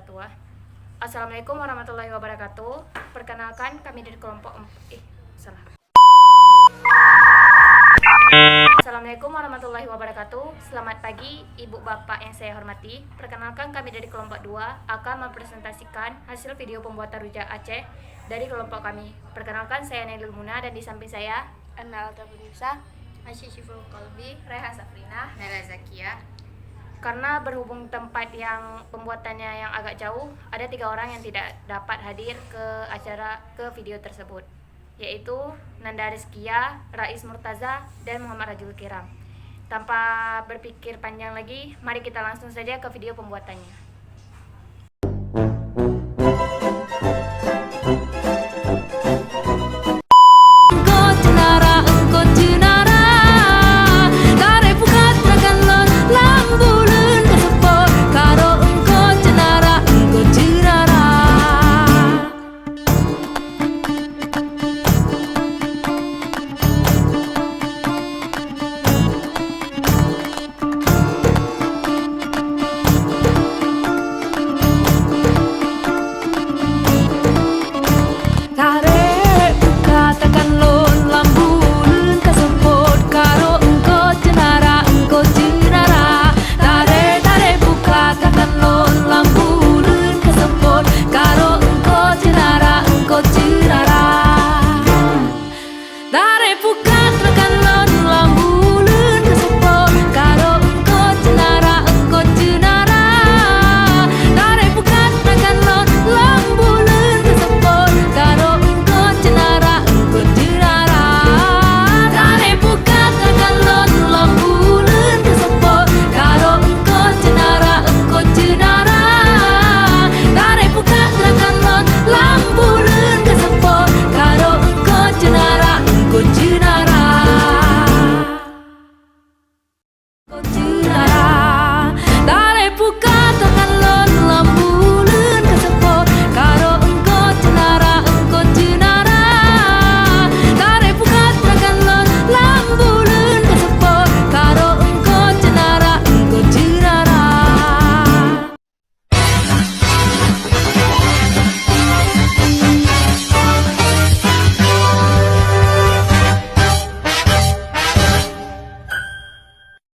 wabarakatuh. Assalamualaikum warahmatullahi wabarakatuh. Perkenalkan kami dari kelompok salah. Assalamualaikum warahmatullahi wabarakatuh. Selamat pagi Ibu Bapak yang saya hormati. Perkenalkan kami dari kelompok 2 akan mempresentasikan hasil video pembuatan rujak Aceh dari kelompok kami. Perkenalkan saya Nailul Muna dan di samping saya Anna Altabunusa, Asyiful Qalbi, Reha Safrina, Nela Zakia. Karena berhubung tempat yang pembuatannya yang agak jauh, ada 3 orang yang tidak dapat hadir ke video tersebut, yaitu Nanda Rizkia, Rais Murtaza, dan Muhammad Rajul Kiram. Tanpa berpikir panjang lagi, mari kita langsung saja ke video pembuatannya.